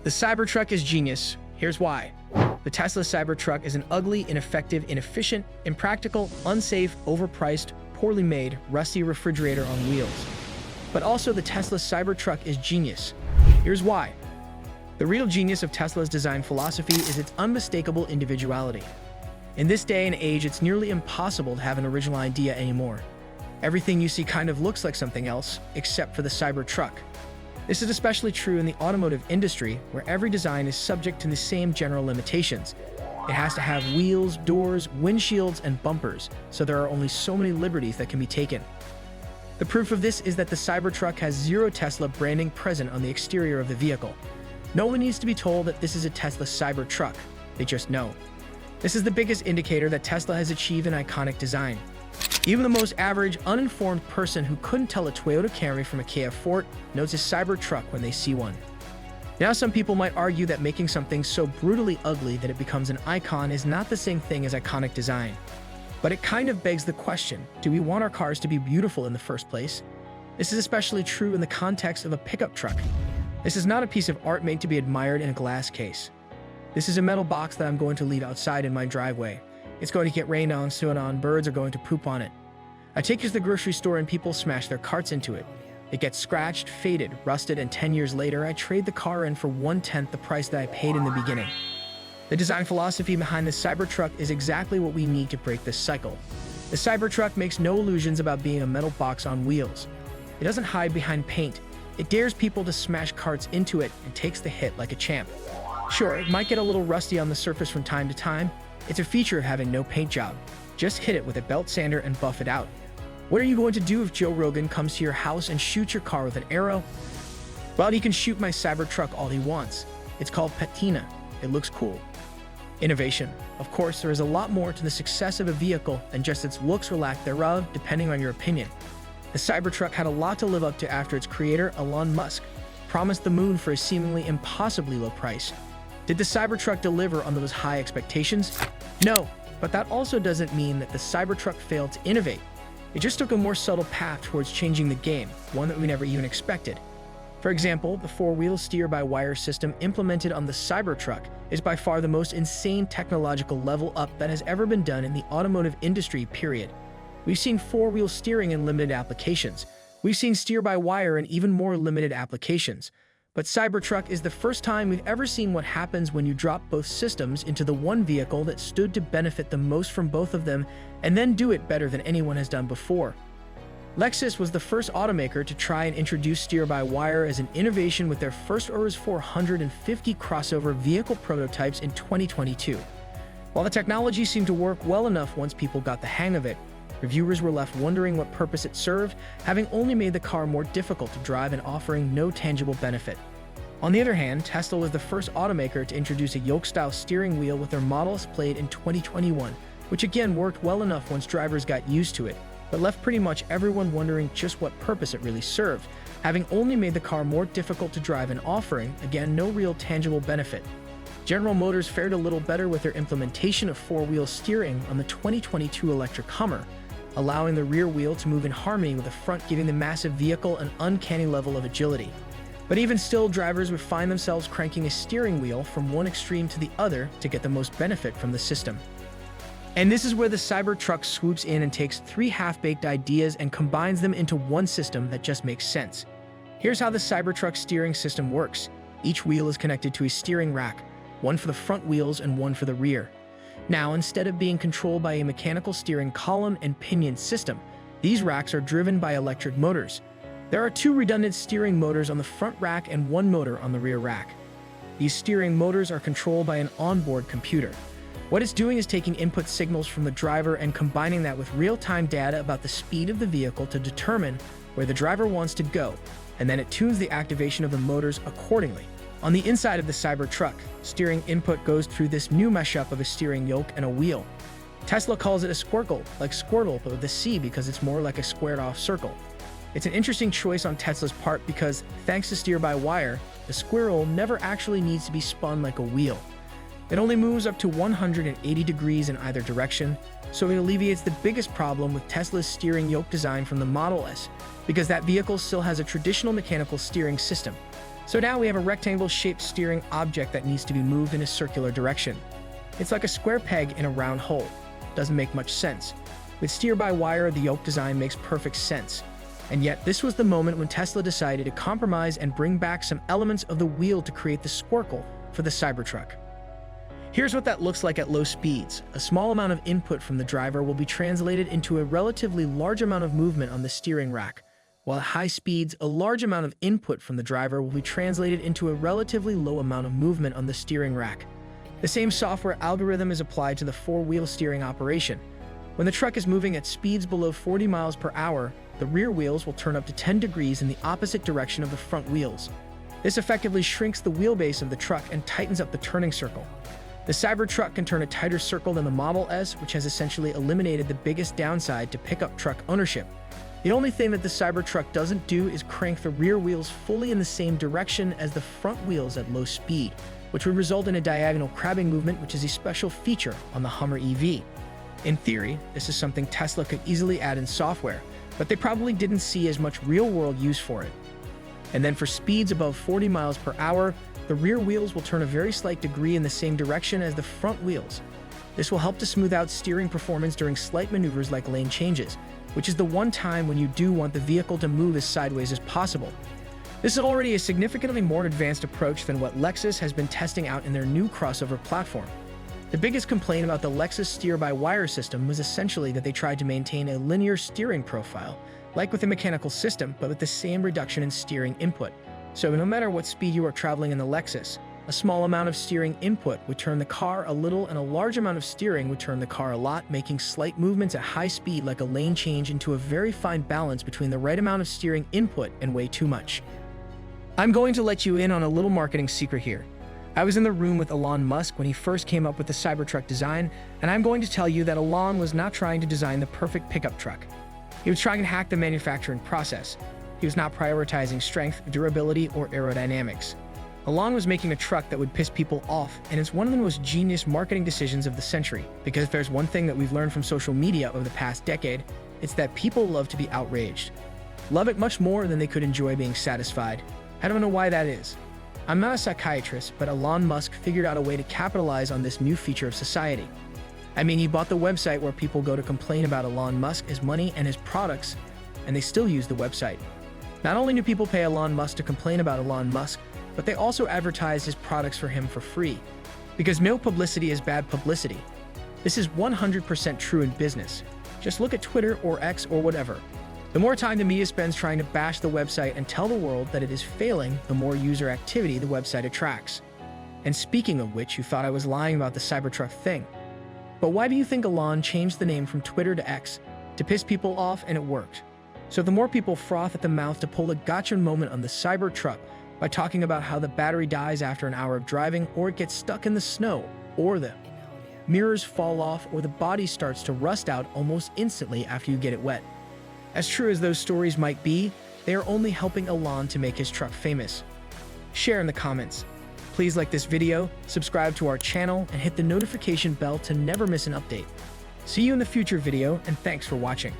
The Cybertruck is genius. Here's why. The Tesla Cybertruck is an ugly, ineffective, inefficient, impractical, unsafe, overpriced, poorly made, rusty refrigerator on wheels. But also the Tesla Cybertruck is genius. Here's why. The real genius of Tesla's design philosophy is its unmistakable individuality. In this day and age, it's nearly impossible to have an original idea anymore. Everything you see kind of looks like something else, except for the Cybertruck. This is especially true in the automotive industry, where every design is subject to the same general limitations. It has to have wheels, doors, windshields, and bumpers, so there are only so many liberties that can be taken. The proof of this is that the Cybertruck has zero Tesla branding present on the exterior of the vehicle. No one needs to be told that this is a Tesla Cybertruck. They just know. This is the biggest indicator that Tesla has achieved an iconic design. Even the most average, uninformed person who couldn't tell a Toyota Camry from a Kia Forte knows a Cybertruck when they see one. Now, some people might argue that making something so brutally ugly that it becomes an icon is not the same thing as iconic design. But it kind of begs the question, do we want our cars to be beautiful in the first place? This is especially true in the context of a pickup truck. This is not a piece of art made to be admired in a glass case. This is a metal box that I'm going to leave outside in my driveway. It's going to get rained on, soon on, birds are going to poop on it. I take it to the grocery store and people smash their carts into it. It gets scratched, faded, rusted, and 10 years later, I trade the car in for 1/10 the price that I paid in the beginning. The design philosophy behind the Cybertruck is exactly what we need to break this cycle. The Cybertruck makes no illusions about being a metal box on wheels. It doesn't hide behind paint. It dares people to smash carts into it and takes the hit like a champ. Sure, it might get a little rusty on the surface from time to time. It's a feature of having no paint job. Just hit it with a belt sander and buff it out. What are you going to do if Joe Rogan comes to your house and shoots your car with an arrow? Well, he can shoot my Cybertruck all he wants. It's called patina. It looks cool. Innovation. Of course, there is a lot more to the success of a vehicle than just its looks or lack thereof, depending on your opinion. The Cybertruck had a lot to live up to after its creator, Elon Musk, promised the moon for a seemingly impossibly low price. Did the Cybertruck deliver on those high expectations? No, but that also doesn't mean that the Cybertruck failed to innovate. It just took a more subtle path towards changing the game, one that we never even expected. For example, the four-wheel steer-by-wire system implemented on the Cybertruck is by far the most insane technological level up that has ever been done in the automotive industry, period. We've seen four-wheel steering in limited applications. We've seen steer-by-wire in even more limited applications. But Cybertruck is the first time we've ever seen what happens when you drop both systems into the one vehicle that stood to benefit the most from both of them, and then do it better than anyone has done before. Lexus was the first automaker to try and introduce steer-by-wire as an innovation with their first Urus 450 crossover vehicle prototypes in 2022. While the technology seemed to work well enough once people got the hang of it, reviewers were left wondering what purpose it served, having only made the car more difficult to drive and offering no tangible benefit. On the other hand, Tesla was the first automaker to introduce a yoke-style steering wheel with their Model S Plaid in 2021, which again worked well enough once drivers got used to it, but left pretty much everyone wondering just what purpose it really served, having only made the car more difficult to drive and offering, again, no real tangible benefit. General Motors fared a little better with their implementation of four-wheel steering on the 2022 electric Hummer, allowing the rear wheel to move in harmony with the front, giving the massive vehicle an uncanny level of agility. But even still, drivers would find themselves cranking a steering wheel from one extreme to the other to get the most benefit from the system. And this is where the Cybertruck swoops in and takes three half-baked ideas and combines them into one system that just makes sense. Here's how the Cybertruck steering system works. Each wheel is connected to a steering rack, one for the front wheels and one for the rear. Now, instead of being controlled by a mechanical steering column and pinion system, these racks are driven by electric motors. There are two redundant steering motors on the front rack and one motor on the rear rack. These steering motors are controlled by an onboard computer. What it's doing is taking input signals from the driver and combining that with real-time data about the speed of the vehicle to determine where the driver wants to go, and then it tunes the activation of the motors accordingly. On the inside of the Cybertruck, steering input goes through this new mashup of a steering yoke and a wheel. Tesla calls it a squircle, like Squirtle, but with a C because it's more like a squared-off circle. It's an interesting choice on Tesla's part because, thanks to steer-by-wire, the squirrel never actually needs to be spun like a wheel. It only moves up to 180 degrees in either direction, so it alleviates the biggest problem with Tesla's steering yoke design from the Model S, because that vehicle still has a traditional mechanical steering system. So now we have a rectangle-shaped steering object that needs to be moved in a circular direction. It's like a square peg in a round hole. Doesn't make much sense. With steer-by-wire, the yoke design makes perfect sense. And yet, this was the moment when Tesla decided to compromise and bring back some elements of the wheel to create the squircle for the Cybertruck. Here's what that looks like at low speeds. A small amount of input from the driver will be translated into a relatively large amount of movement on the steering rack, while at high speeds, a large amount of input from the driver will be translated into a relatively low amount of movement on the steering rack. The same software algorithm is applied to the four-wheel steering operation. When the truck is moving at speeds below 40 miles per hour, the rear wheels will turn up to 10 degrees in the opposite direction of the front wheels. This effectively shrinks the wheelbase of the truck and tightens up the turning circle. The Cybertruck can turn a tighter circle than the Model S, which has essentially eliminated the biggest downside to pickup truck ownership. The only thing that the Cybertruck doesn't do is crank the rear wheels fully in the same direction as the front wheels at low speed, which would result in a diagonal crabbing movement, which is a special feature on the Hummer EV. In theory, this is something Tesla could easily add in software, but they probably didn't see as much real-world use for it. And then for speeds above 40 miles per hour, the rear wheels will turn a very slight degree in the same direction as the front wheels. This will help to smooth out steering performance during slight maneuvers like lane changes, which is the one time when you do want the vehicle to move as sideways as possible. This is already a significantly more advanced approach than what Lexus has been testing out in their new crossover platform. The biggest complaint about the Lexus steer-by-wire system was essentially that they tried to maintain a linear steering profile, like with a mechanical system, but with the same reduction in steering input. So no matter what speed you are traveling in the Lexus, a small amount of steering input would turn the car a little, and a large amount of steering would turn the car a lot, making slight movements at high speed like a lane change into a very fine balance between the right amount of steering input and way too much. I'm going to let you in on a little marketing secret here. I was in the room with Elon Musk when he first came up with the Cybertruck design, and I'm going to tell you that Elon was not trying to design the perfect pickup truck. He was trying to hack the manufacturing process. He was not prioritizing strength, durability, or aerodynamics. Elon was making a truck that would piss people off, and it's one of the most genius marketing decisions of the century, because if there's one thing that we've learned from social media over the past decade, it's that people love to be outraged. Love it much more than they could enjoy being satisfied. I don't know why that is. I'm not a psychiatrist, but Elon Musk figured out a way to capitalize on this new feature of society. I mean, he bought the website where people go to complain about Elon Musk, his money, and his products, and they still use the website. Not only do people pay Elon Musk to complain about Elon Musk, but they also advertise his products for him for free. Because no publicity is bad publicity. This is 100% true in business. Just look at Twitter or X or whatever. The more time the media spends trying to bash the website and tell the world that it is failing, the more user activity the website attracts. And speaking of which, you thought I was lying about the Cybertruck thing. But why do you think Elon changed the name from Twitter to X? To piss people off, and it worked. So the more people froth at the mouth to pull a gotcha moment on the Cybertruck by talking about how the battery dies after an hour of driving, or it gets stuck in the snow, or the mirrors fall off, or the body starts to rust out almost instantly after you get it wet. As true as those stories might be, they are only helping Elon to make his truck famous. Share in the comments. Please like this video, subscribe to our channel, and hit the notification bell to never miss an update. See you in the future video, and thanks for watching.